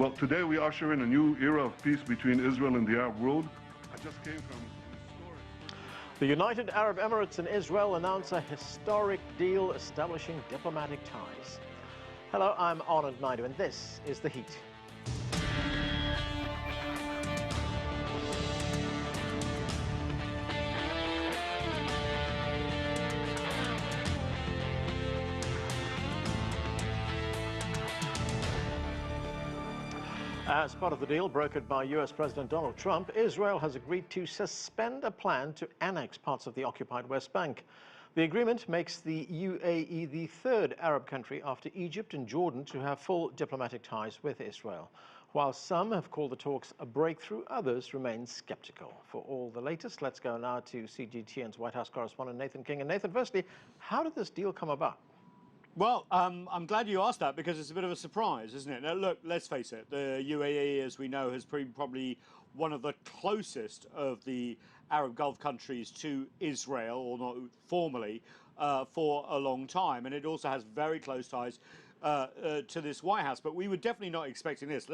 Well, today we usher in a new era of peace between Israel and the Arab world. I just came from The United Arab Emirates and Israel announce a historic deal establishing diplomatic ties. Hello, I'm Arnold Naidu, and this is The Heat. As part of the deal brokered by US President Donald Trump, Israel has agreed to suspend a plan to annex parts of the occupied West Bank. The agreement makes the UAE the third Arab country after Egypt and Jordan to have full diplomatic ties with Israel. While some have called the talks a breakthrough, others remain skeptical. For all the latest, let's go now to CGTN's White House correspondent Nathan King. And Nathan, firstly, how did this deal come about? Well, I'm glad you asked that because it's a bit of a surprise, isn't it? Now, look, let's face it, the UAE, as we know, has been probably one of the closest of the Arab Gulf countries to Israel, or not formally, for a long time. And it also has very close ties to this White House. But we were definitely not expecting this.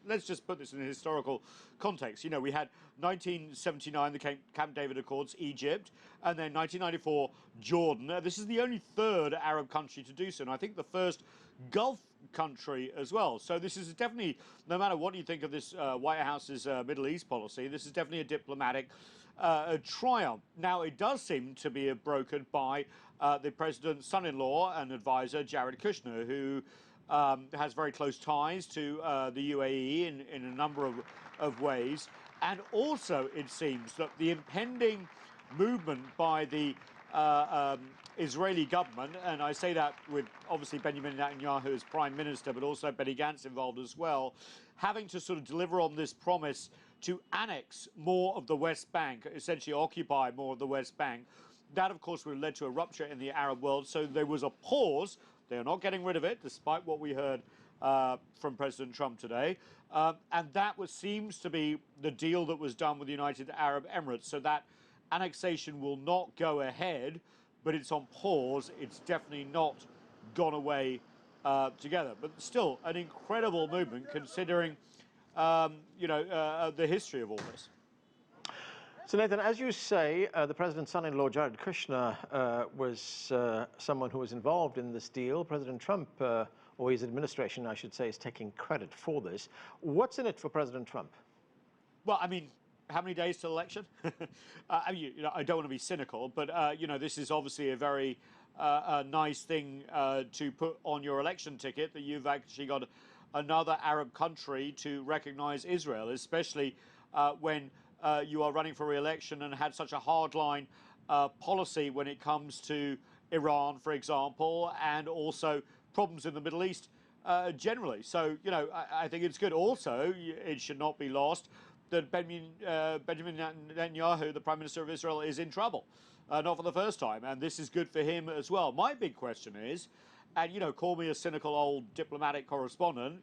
Let's just put this in a historical context. You know, we had 1979, the Camp David Accords, Egypt, and then 1994, Jordan. This is the only third Arab country to do so, and I think the first Gulf country as well. So this is definitely, no matter what you think of this White House's Middle East policy, this is definitely a diplomatic triumph. Now, it does seem to be brokered by the president's son-in-law and advisor, Jared Kushner, who has very close ties to the UAE in a number of ways. And also, it seems that the impending movement by the Israeli government, and I say that with obviously Benjamin Netanyahu as prime minister, but also Benny Gantz involved as well, having to sort of deliver on this promise to annex more of the West Bank, essentially occupy more of the West Bank. That, of course, would have led to a rupture in the Arab world. So there was a pause. They are not getting rid of it, despite what we heard from President Trump today. And that seems to be the deal that was done with the United Arab Emirates. So that annexation will not go ahead, but it's on pause. It's definitely not gone away together. But still, an incredible movement considering, the history of all this. So, Nathan, as you say, the president's son-in-law, Jared Kushner, was someone who was involved in this deal. President Trump, or his administration, I should say, is taking credit for this. What's in it for President Trump? Well, I mean, how many days till election? I don't want to be cynical, but, this is obviously a very nice thing to put on your election ticket, that you've actually got another Arab country to recognize Israel, especially when you are running for re-election and had such a hardline policy when it comes to Iran, for example, and also problems in the Middle East generally. So, I think it's good. Also, it should not be lost that Benjamin Netanyahu, the Prime Minister of Israel, is in trouble, not for the first time, and this is good for him as well. My big question is, and, call me a cynical old diplomatic correspondent,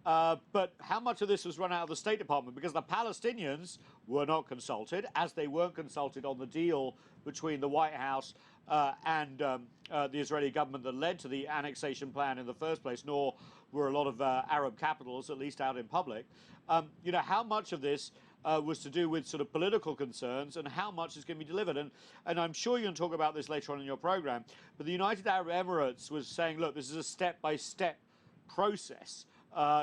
but how much of this was run out of the State Department? Because the Palestinians were not consulted, as they weren't consulted on the deal between the White House and the Israeli government that led to the annexation plan in the first place, nor were a lot of Arab capitals, at least out in public. How much of this was to do with sort of political concerns, and how much is going to be delivered? And I'm sure you're going to talk about this later on in your program, but the United Arab Emirates was saying, look, this is a step-by-step process.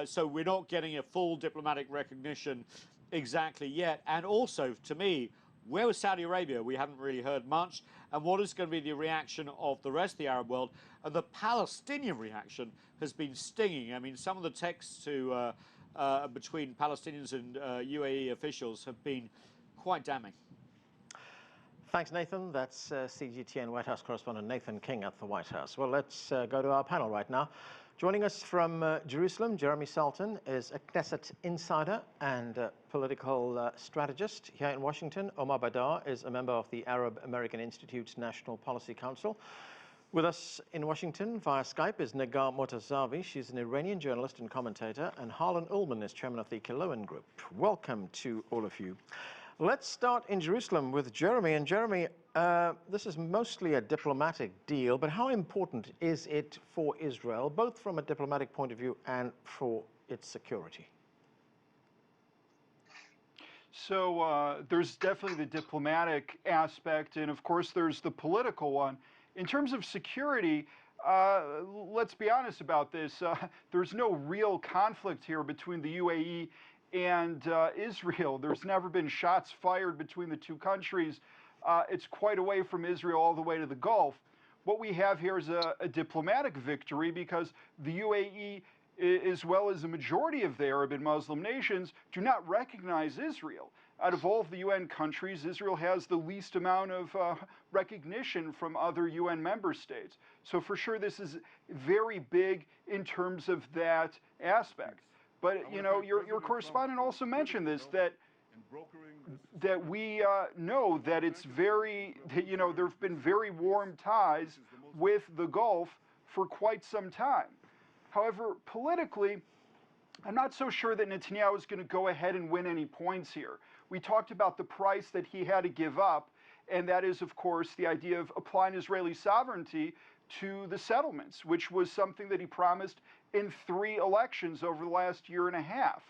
So we're not getting a full diplomatic recognition exactly yet. And also, to me, where was Saudi Arabia? We haven't really heard much. And what is going to be the reaction of the rest of the Arab world? And the Palestinian reaction has been stinging. I mean, some of the texts between Palestinians and UAE officials have been quite damning. Thanks, Nathan. That's CGTN White House correspondent Nathan King at the White House. Well, let's go to our panel right now. Joining us from Jerusalem, Jeremy Saltan is a Knesset insider and political strategist. Here in Washington, Omar Baddar is a member of the Arab American Institute's National Policy Council. With us in Washington via Skype is Negar Mortazavi. She's an Iranian journalist and commentator, and Harlan Ullman is chairman of the Killowen group. Welcome to all of you. Let's start in Jerusalem with Jeremy. And Jeremy, this is mostly a diplomatic deal, but how important is it for Israel, both from a diplomatic point of view and for its security? So there's definitely the diplomatic aspect, and of course there's the political one. In terms of security, let's be honest about this. There's no real conflict here between the UAE and Israel. There's never been shots fired between the two countries. It's quite away from Israel all the way to the Gulf. What we have here is a diplomatic victory because the UAE, as well as a majority of the Arab and Muslim nations, do not recognize Israel. Out of all of the UN countries, Israel has the least amount of recognition from other UN member states. So for sure, this is very big in terms of that aspect. But you know, your correspondent also mentioned this, that we know that it's very, you know, there have been very warm ties with the Gulf for quite some time. However, politically, I'm not so sure that Netanyahu is going to go ahead and win any points here. We talked about the price that he had to give up, and that is, of course, the idea of applying Israeli sovereignty to the settlements, which was something that he promised in 3 elections over the last year and a half.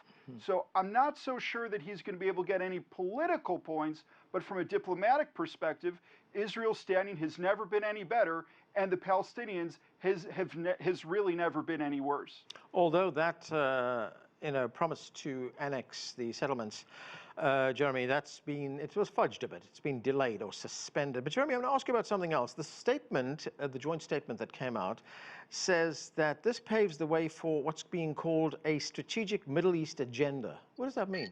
So I'm not so sure that he's going to be able to get any political points, but from a diplomatic perspective, Israel's standing has never been any better, and the Palestinians has really never been any worse. Although that promise to annex the settlements, Jeremy, it was fudged a bit. It's been delayed or suspended. But Jeremy, I'm going to ask you about something else. The statement, the joint statement that came out, says that this paves the way for what's being called a strategic Middle East agenda. What does that mean?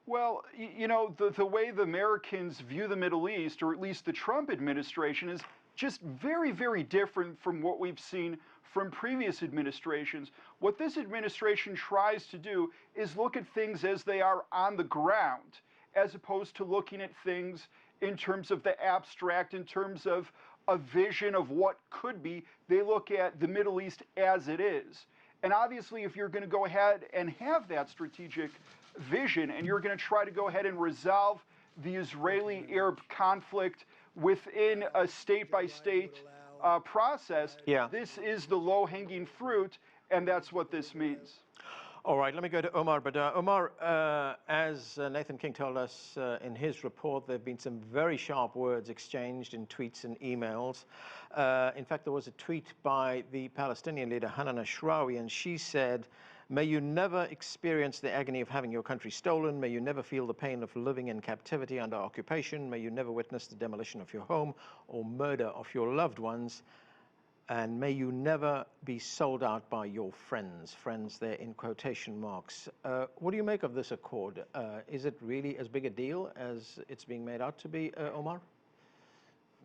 Well, you know, the way the Americans view the Middle East, or at least the Trump administration, is just very, very different from what we've seen from previous administrations. What this administration tries to do is look at things as they are on the ground, as opposed to looking at things in terms of the abstract, in terms of a vision of what could be. They look at the Middle East as it is. And obviously, if you're going to go ahead and have that strategic vision, and you're going to try to go ahead and resolve the Israeli-Arab conflict within a state-by-state process, this is the low-hanging fruit, and that's what this means. All right, let me go to Omar Baddar. Omar, as Nathan King told us in his report, there have been some very sharp words exchanged in tweets and emails. In fact, there was a tweet by the Palestinian leader, Hanan Ashrawi, and she said, "May you never experience the agony of having your country stolen. May you never feel the pain of living in captivity under occupation. May you never witness the demolition of your home or murder of your loved ones. And may you never be sold out by your friends." Friends there in quotation marks. What do you make of this accord? Is it really as big a deal as it's being made out to be, Omar?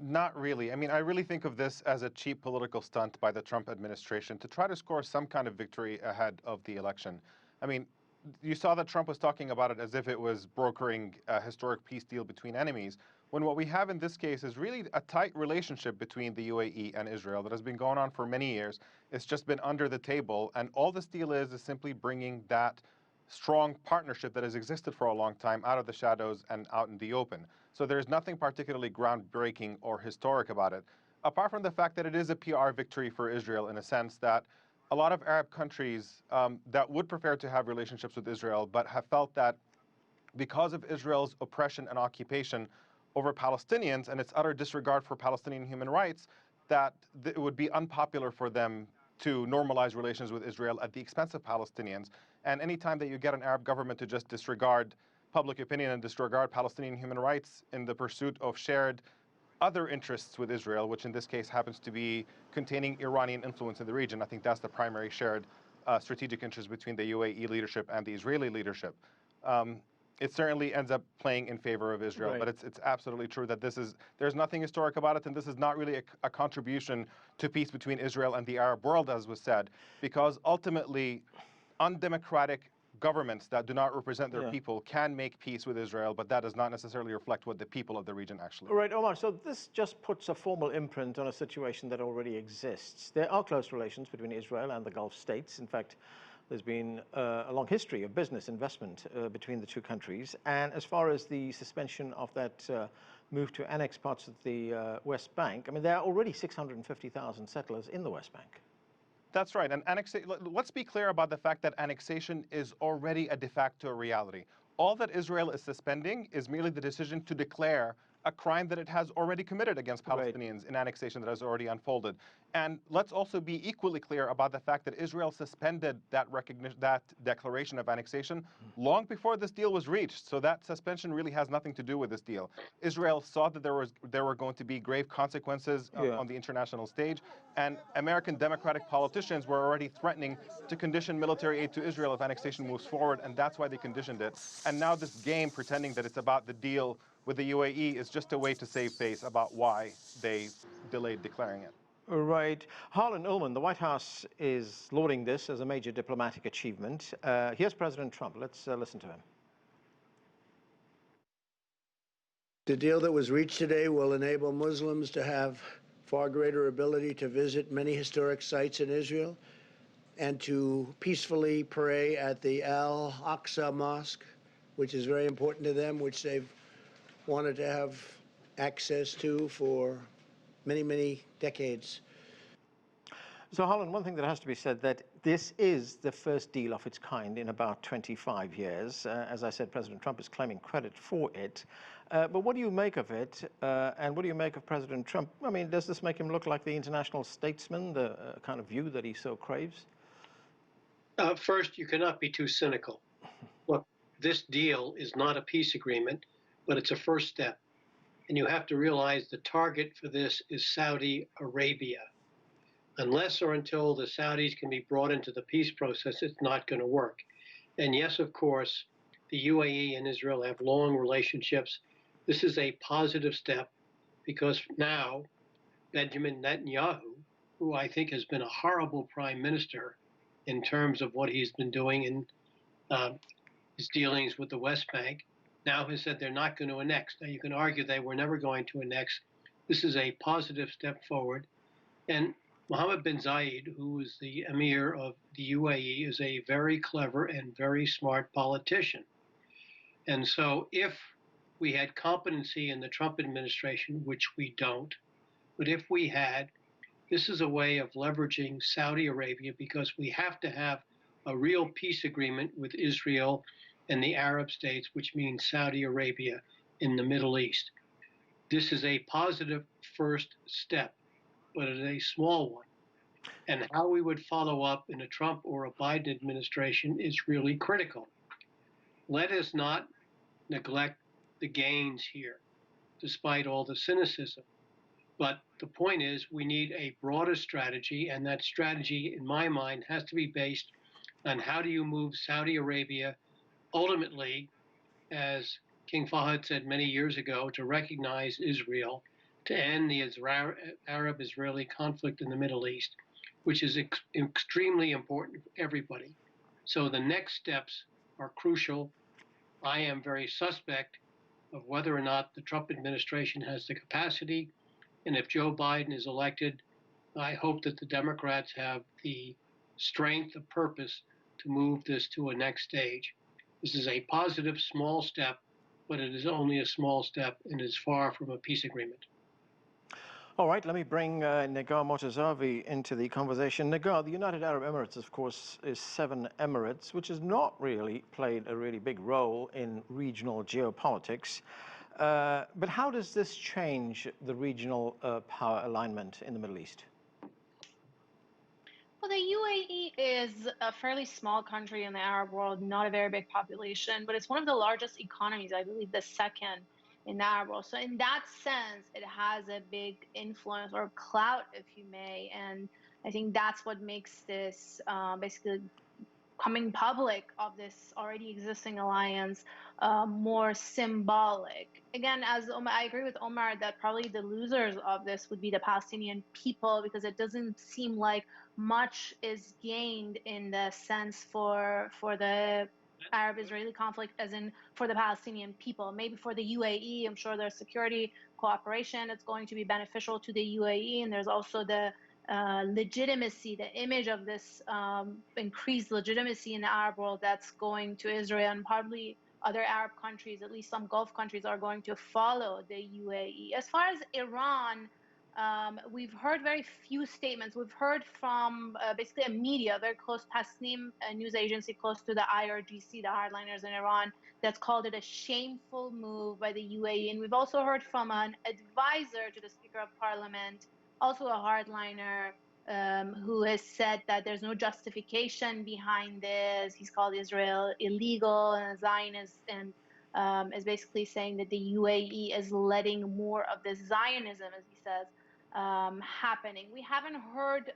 Not really. I mean, I really think of this as a cheap political stunt by the Trump administration to try to score some kind of victory ahead of the election. I mean, you saw that Trump was talking about it as if it was brokering a historic peace deal between enemies, when what we have in this case is really a tight relationship between the UAE and Israel that has been going on for many years. It's just been under the table, and all this deal is simply bringing that strong partnership that has existed for a long time out of the shadows and out in the open. So there's nothing particularly groundbreaking or historic about it, apart from the fact that it is a PR victory for Israel in a sense that a lot of Arab countries that would prefer to have relationships with Israel but have felt that because of Israel's oppression and occupation over Palestinians and its utter disregard for Palestinian human rights, that it would be unpopular for them to normalize relations with Israel at the expense of Palestinians. And anytime that you get an Arab government to just disregard public opinion and disregard Palestinian human rights in the pursuit of shared other interests with Israel, which in this case happens to be containing Iranian influence in the region, I think that's the primary shared strategic interest between the UAE leadership and the Israeli leadership. It certainly ends up playing in favor of Israel, Right. but it's absolutely true that there's nothing historic about it, and this is not really a contribution to peace between Israel and the Arab world, as was said, because ultimately undemocratic governments that do not represent their people can make peace with Israel, but that does not necessarily reflect what the people of the region actually Right, Omar, so this just puts a formal imprint on a situation that already exists. There are close relations between Israel and the Gulf states. In fact, there's been a long history of business investment between the two countries. And as far as the suspension of that move to annex parts of the West Bank, I mean, there are already 650,000 settlers in the West Bank. That's right. And let's be clear about the fact that annexation is already a de facto reality. All that Israel is suspending is merely the decision to declare a crime that it has already committed against Palestinians in annexation that has already unfolded. And let's also be equally clear about the fact that Israel suspended that recognition, that declaration of annexation long before this deal was reached. So that suspension really has nothing to do with this deal. Israel saw that there were going to be grave consequences on the international stage, and American Democratic politicians were already threatening to condition military aid to Israel if annexation moves forward, and that's why they conditioned it. And now this game pretending that it's about the deal with the UAE is just a way to save face about why they delayed declaring it. Right. Harlan, Ullman, the White House is lauding this as a major diplomatic achievement. Here's President Trump. Let's listen to him. The deal that was reached today will enable Muslims to have far greater ability to visit many historic sites in Israel and to peacefully pray at the Al-Aqsa Mosque, which is very important to them, which they've wanted to have access to for many, many decades. So, Harlan, one thing that has to be said, that this is the first deal of its kind in about 25 years. As I said, President Trump is claiming credit for it. But what do you make of it? And what do you make of President Trump? I mean, does this make him look like the international statesman, the kind of view that he so craves? First, you cannot be too cynical. Look, this deal is not a peace agreement, but it's a first step. And you have to realize the target for this is Saudi Arabia. Unless or until the Saudis can be brought into the peace process, it's not going to work. And yes, of course, the UAE and Israel have long relationships. This is a positive step because now Benjamin Netanyahu, who I think has been a horrible prime minister in terms of what he's been doing in his dealings with the West Bank, now has said they're not going to annex. Now, you can argue they were never going to annex. This is a positive step forward. And Mohammed bin Zayed, who is the emir of the UAE, is a very clever and very smart politician. And so if we had competency in the Trump administration, which we don't, but if we had, this is a way of leveraging Saudi Arabia because we have to have a real peace agreement with Israel and the Arab states, which means Saudi Arabia in the Middle East. This is a positive first step, but it is a small one. And how we would follow up in a Trump or a Biden administration is really critical. Let us not neglect the gains here, despite all the cynicism. But the point is, we need a broader strategy, and that strategy, in my mind, has to be based on how do you move Saudi Arabia ultimately, as King Fahd said many years ago, to recognize Israel, to end the Arab-Israeli conflict in the Middle East, which is extremely important for everybody. So the next steps are crucial. I am very suspect of whether or not the Trump administration has the capacity. And if Joe Biden is elected, I hope that the Democrats have the strength of purpose to move this to a next stage. This is a positive small step, but it is only a small step and is far from a peace agreement. All right, let me bring Negar Mortazavi into the conversation. Negar, the United Arab Emirates, of course, is 7 emirates, which has not really played a really big role in regional geopolitics. But how does this change the regional power alignment in the Middle East? Well, the UAE is a fairly small country in the Arab world, not a very big population, but it's one of the largest economies, I believe the second in the Arab world. So in that sense, it has a big influence or clout, if you may. And I think that's what makes this basically coming public of this already existing alliance more symbolic. Again, as Omar, I agree with Omar that probably the losers of this would be the Palestinian people, because it doesn't seem like much is gained in the sense for the Arab-Israeli conflict, as in for the Palestinian people. Maybe for the UAE, I'm sure there's security cooperation. It's going to be beneficial to the UAE, and there's also the legitimacy, the image of this increased legitimacy in the Arab world that's going to Israel, and probably other Arab countries, at least some Gulf countries, are going to follow the UAE. As far as Iran, we've heard very few statements. We've heard from basically a media very close, Tasnim, a news agency close to the IRGC, the hardliners in Iran, that's called it a shameful move by the UAE. And we've also heard from an advisor to the Speaker of Parliament, also a hardliner, who has said that there's no justification behind this. He's called Israel illegal and Zionist, and is basically saying that the UAE is letting more of this Zionism, as he says, happening. We haven't heard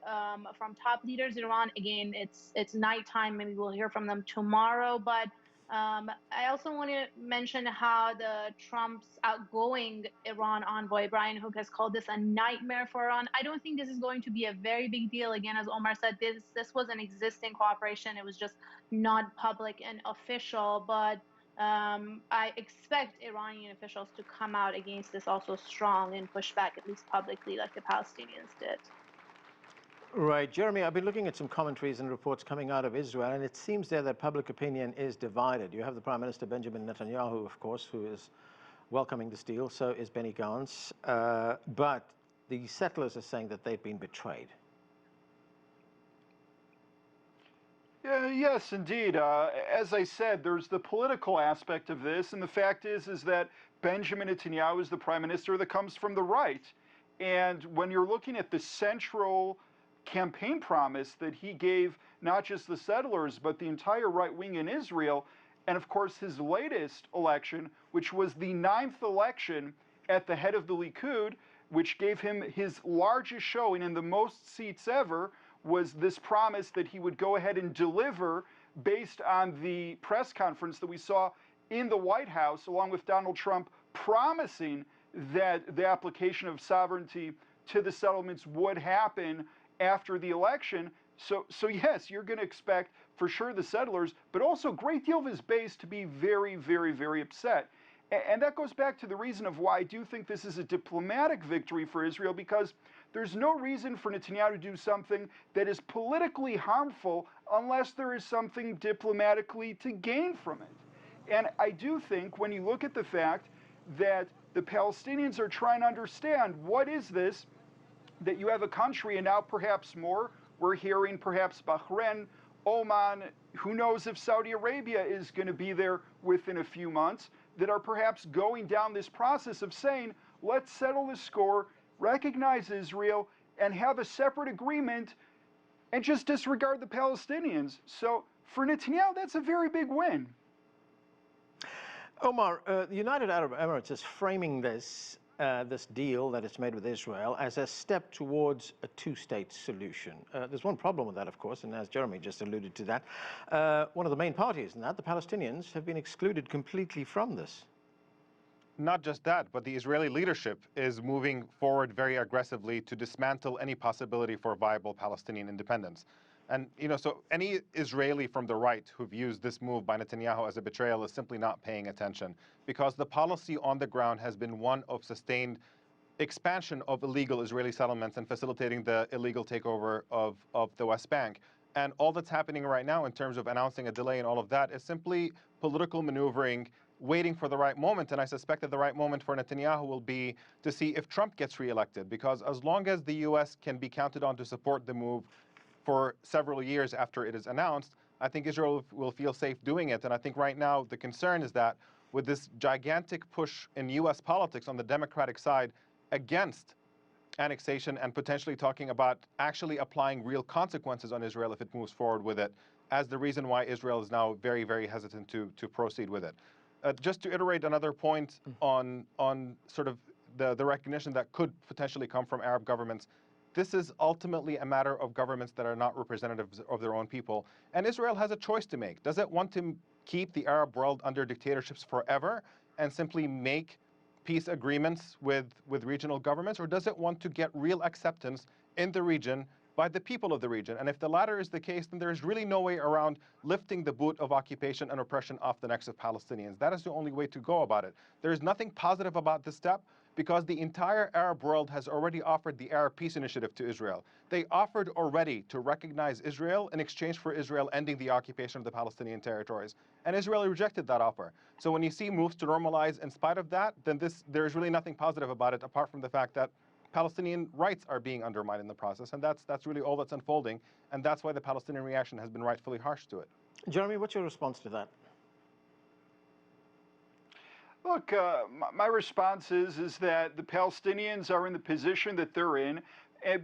from top leaders in Iran. Again, it's nighttime. Maybe we'll hear from them tomorrow. But I also want to mention how the Trump's outgoing Iran envoy, Brian Hook, has called this a nightmare for Iran. I don't think this is going to be a very big deal. Again, as Omar said, this was an existing cooperation. It was just not public and official. But I expect Iranian officials to come out against this also strong and push back, at least publicly, like the Palestinians did. Right. Jeremy, I've been looking at some commentaries and reports coming out of Israel, and it seems there that public opinion is divided. You have the Prime Minister Benjamin Netanyahu, of course, who is welcoming this deal. So is Benny Gantz. But the settlers are saying that they've been betrayed. Yes, indeed. As I said, there's the political aspect of this, and the fact is that Benjamin Netanyahu is the prime minister that comes from the right. And when you're looking at the central campaign promise that he gave not just the settlers, but the entire right wing in Israel, and of course his latest election, which was the 9th election at the head of the Likud, which gave him his largest showing in the most seats ever, was this promise that he would go ahead and deliver based on the press conference that we saw in the White House, along with Donald Trump promising that the application of sovereignty to the settlements would happen after the election. So yes, you're going to expect for sure the settlers, but also a great deal of his base to be very, very, very upset. And that goes back to the reason of why I do think this is a diplomatic victory for Israel, because there's no reason for Netanyahu to do something that is politically harmful unless there is something diplomatically to gain from it. And I do think when you look at the fact that the Palestinians are trying to understand what is this, that you have a country, and now perhaps more, we're hearing perhaps Bahrain, Oman, who knows if Saudi Arabia is going to be there within a few months, that are perhaps going down this process of saying, let's settle the score, recognize Israel, and have a separate agreement, and just disregard the Palestinians. So for Netanyahu, that's a very big win. Omar, the United Arab Emirates is framing this deal that it's made with Israel as a step towards a two-state solution. There's one problem with that, of course, and as Jeremy just alluded to that, one of the main parties in that, the Palestinians, have been excluded completely from this. Not just that, but the Israeli leadership is moving forward very aggressively to dismantle any possibility for viable Palestinian independence. And, so any Israeli from the right who views this move by Netanyahu as a betrayal is simply not paying attention, because the policy on the ground has been one of sustained expansion of illegal Israeli settlements and facilitating the illegal takeover of the West Bank. And all that's happening right now in terms of announcing a delay and all of that is simply political maneuvering, waiting for the right moment. And I suspect that the right moment for Netanyahu will be to see if Trump gets reelected, because as long as the U.S. can be counted on to support the move for several years after it is announced, I think Israel will feel safe doing it. And I think right now the concern is that with this gigantic push in U.S. politics on the Democratic side against annexation and potentially talking about actually applying real consequences on Israel if it moves forward with it, as the reason why Israel is now very, very hesitant to proceed with it. Just to iterate another point on sort of the recognition that could potentially come from Arab governments, this is ultimately a matter of governments that are not representatives of their own people. And Israel has a choice to make. Does it want to keep the Arab world under dictatorships forever and simply make peace agreements with regional governments, or does it want to get real acceptance in the region by the people of the region? And if the latter is the case, then there's really no way around lifting the boot of occupation and oppression off the necks of Palestinians. That is the only way to go about it. There is nothing positive about this step, because the entire Arab world has already offered the Arab Peace Initiative to Israel. They offered already to recognize Israel in exchange for Israel ending the occupation of the Palestinian territories. And Israel rejected that offer. So when you see moves to normalize in spite of that, then there is really nothing positive about it, apart from the fact that Palestinian rights are being undermined in the process, and that's really all that's unfolding, and that's why the Palestinian reaction has been rightfully harsh to it. Jeremy, what's your response to that? Look, my response is that the Palestinians are in the position that they're in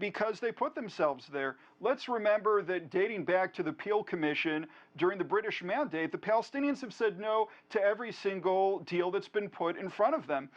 because they put themselves there. Let's remember that dating back to the Peel Commission during the British Mandate, the Palestinians have said no to every single deal that's been put in front of them.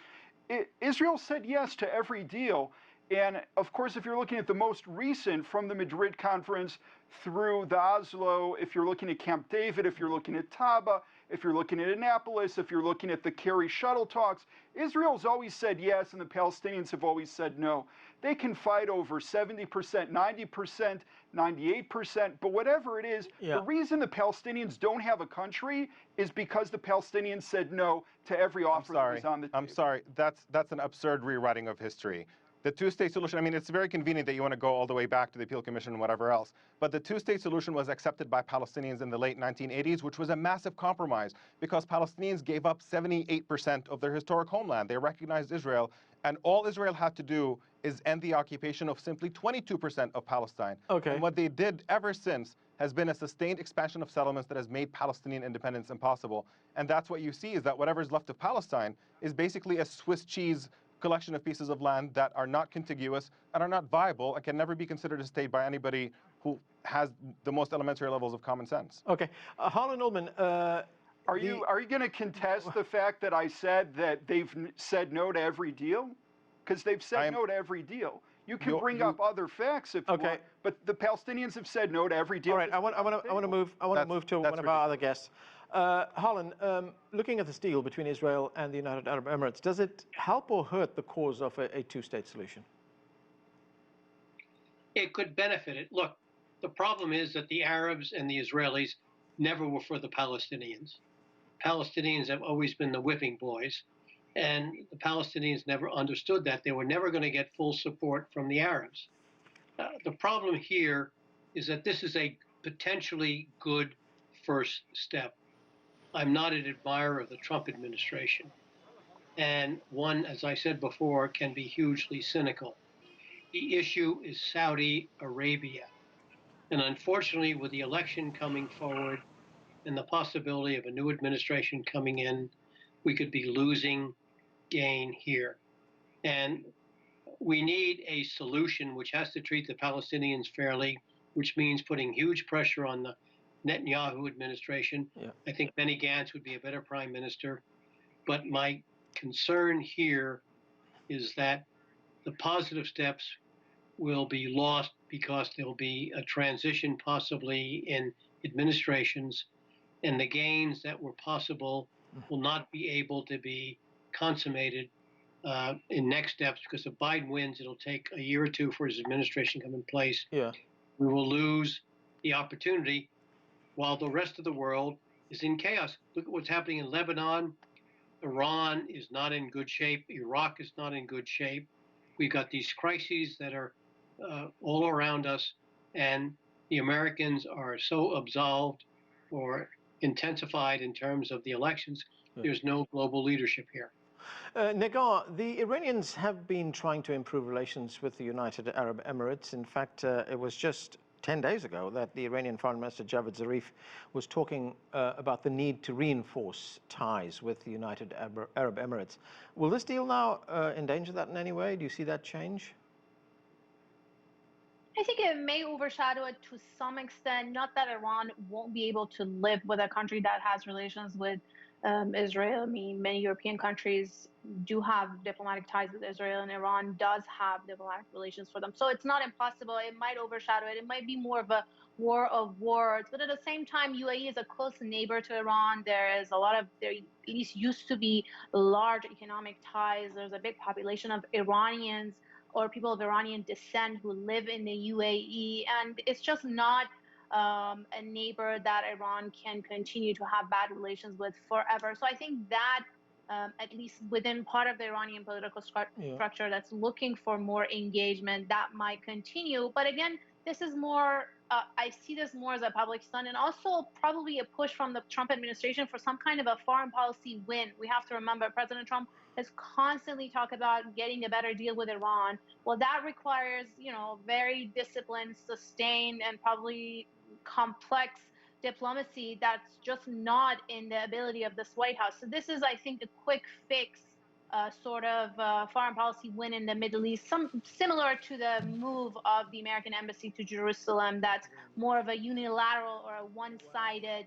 Israel said yes to every deal. And of course, if you're looking at the most recent from the Madrid conference through the Oslo, if you're looking at Camp David, if you're looking at Taba, if you're looking at Annapolis, if you're looking at the Kerry shuttle talks, Israel's always said yes and the Palestinians have always said no. They can fight over 70%, 90%, 98%, but whatever it is, the reason the Palestinians don't have a country is because the Palestinians said no to every offer that was on the table. I'm sorry, that's an absurd rewriting of history. The two-state solution, I mean, it's very convenient that you want to go all the way back to the Peel Commission and whatever else, but the two-state solution was accepted by Palestinians in the late 1980s, which was a massive compromise because Palestinians gave up 78% of their historic homeland. They recognized Israel, and all Israel had to do is end the occupation of simply 22% of Palestine. Okay. And what they did ever since has been a sustained expansion of settlements that has made Palestinian independence impossible. And that's what you see, is that whatever's left of Palestine is basically a Swiss cheese collection of pieces of land that are not contiguous and are not viable and can never be considered a state by anybody who has the most elementary levels of common sense. Okay. Harlan, Ullman, are you going to contest the fact that I said that they've said no to every deal? Because they've said no to every deal. You can bring up other facts if you want, but the Palestinians have said no to every deal. All right, I want to move to one of our other guests. Harlan, looking at this deal between Israel and the United Arab Emirates, does it help or hurt the cause of a two-state solution? It could benefit it. Look, the problem is that the Arabs and the Israelis never were for the Palestinians. Palestinians have always been the whipping boys, and the Palestinians never understood that. They were never going to get full support from the Arabs. The problem here is that this is a potentially good first step. I'm not an admirer of the Trump administration. And one, as I said before, can be hugely cynical. The issue is Saudi Arabia. And unfortunately, with the election coming forward and the possibility of a new administration coming in, we could be losing gain here. And we need a solution which has to treat the Palestinians fairly, which means putting huge pressure on the Netanyahu administration. I think Benny Gantz would be a better prime minister. But my concern here is that the positive steps will be lost because there'll be a transition possibly in administrations, and the gains that were possible will not be able to be consummated in next steps, because if Biden wins, it'll take a year or two for his administration to come in place. We will lose the opportunity while the rest of the world is in chaos. Look at what's happening in Lebanon. Iran is not in good shape. Iraq is not in good shape. We've got these crises that are all around us, and the Americans are so absolved or intensified in terms of the elections. There's no global leadership here. Negar, the Iranians have been trying to improve relations with the United Arab Emirates. In fact, it was just 10 days ago that the Iranian Foreign Minister Javad Zarif was talking about the need to reinforce ties with the United Arab Emirates. Will this deal now endanger that in any way? Do you see that change? I think it may overshadow it to some extent. Not that Iran won't be able to live with a country that has relations with Israel. I mean, many European countries do have diplomatic ties with Israel, and Iran does have diplomatic relations for them. So it's not impossible. It might overshadow it. It might be more of a war of words. But at the same time, UAE is a close neighbor to Iran. There is a lot of, there at least used to be large economic ties. There's a big population of Iranians or people of Iranian descent who live in the UAE. And it's just not a neighbor that Iran can continue to have bad relations with forever. So I think that at least within part of the Iranian political structure that's looking for more engagement, that might continue. But again, this is more, I see this more as a public stunt and also probably a push from the Trump administration for some kind of a foreign policy win. We have to remember President Trump has constantly talked about getting a better deal with Iran. Well, that requires, very disciplined, sustained, and probably complex diplomacy that's just not in the ability of this White House. So this is, I think, a quick fix sort of foreign policy win in the Middle East, similar to the move of the American embassy to Jerusalem. That's more of a unilateral or a one-sided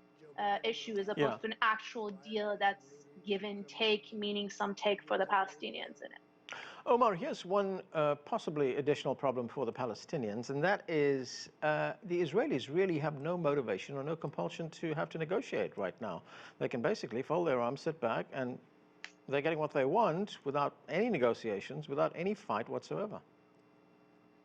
issue as opposed to an actual deal that's give and take, meaning some take for the Palestinians in it. Omar, here's one possibly additional problem for the Palestinians, and that is the Israelis really have no motivation or no compulsion to have to negotiate right now. They can basically fold their arms, sit back, and they're getting what they want without any negotiations, without any fight whatsoever.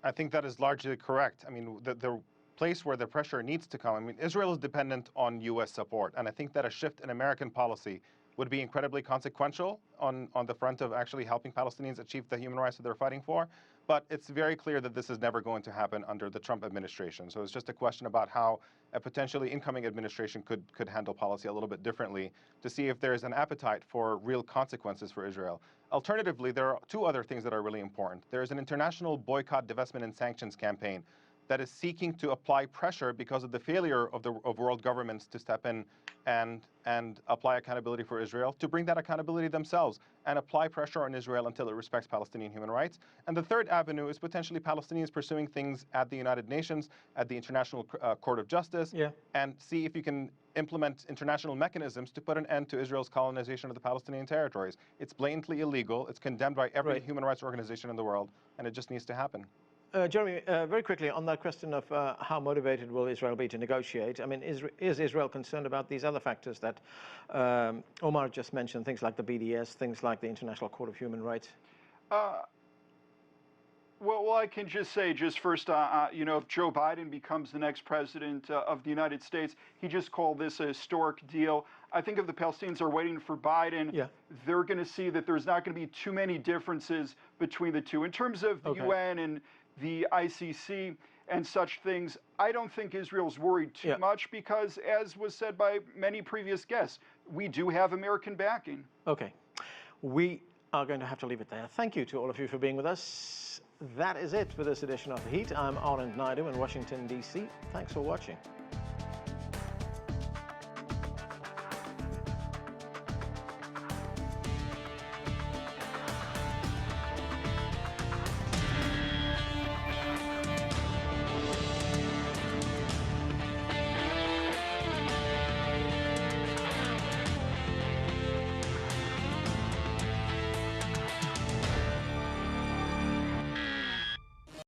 I think that is largely correct. I mean, the place where the pressure needs to come, I mean, Israel is dependent on U.S. support, and I think that a shift in American policy would be incredibly consequential on the front of actually helping Palestinians achieve the human rights that they're fighting for. But it's very clear that this is never going to happen under the Trump administration. So it's just a question about how a potentially incoming administration could handle policy a little bit differently to see if there's an appetite for real consequences for Israel. Alternatively, there are two other things that are really important. There is an international boycott, divestment, and sanctions campaign that is seeking to apply pressure because of the failure of world governments to step in and apply accountability for Israel, to bring that accountability themselves and apply pressure on Israel until it respects Palestinian human rights. And the third avenue is potentially Palestinians pursuing things at the United Nations, at the International Court of Justice, and see if you can implement international mechanisms to put an end to Israel's colonization of the Palestinian territories. It's blatantly illegal. It's condemned by every human rights organization in the world, and it just needs to happen. Jeremy, very quickly on that question of how motivated will Israel be to negotiate, I mean, is Israel concerned about these other factors that Omar just mentioned, things like the BDS, things like the International Court of Human Rights? Well, I can just say, first, if Joe Biden becomes the next president of the United States, he just called this a historic deal. I think if the Palestinians are waiting for Biden, they're going to see that there's not going to be too many differences between the two. In terms of the UN and the ICC and such things, I don't think Israel's worried too much because, as was said by many previous guests, we do have American backing. Okay. We are going to have to leave it there. Thank you to all of you for being with us. That is it for this edition of The Heat. I'm Arlen Naidu in Washington, D.C. Thanks for watching.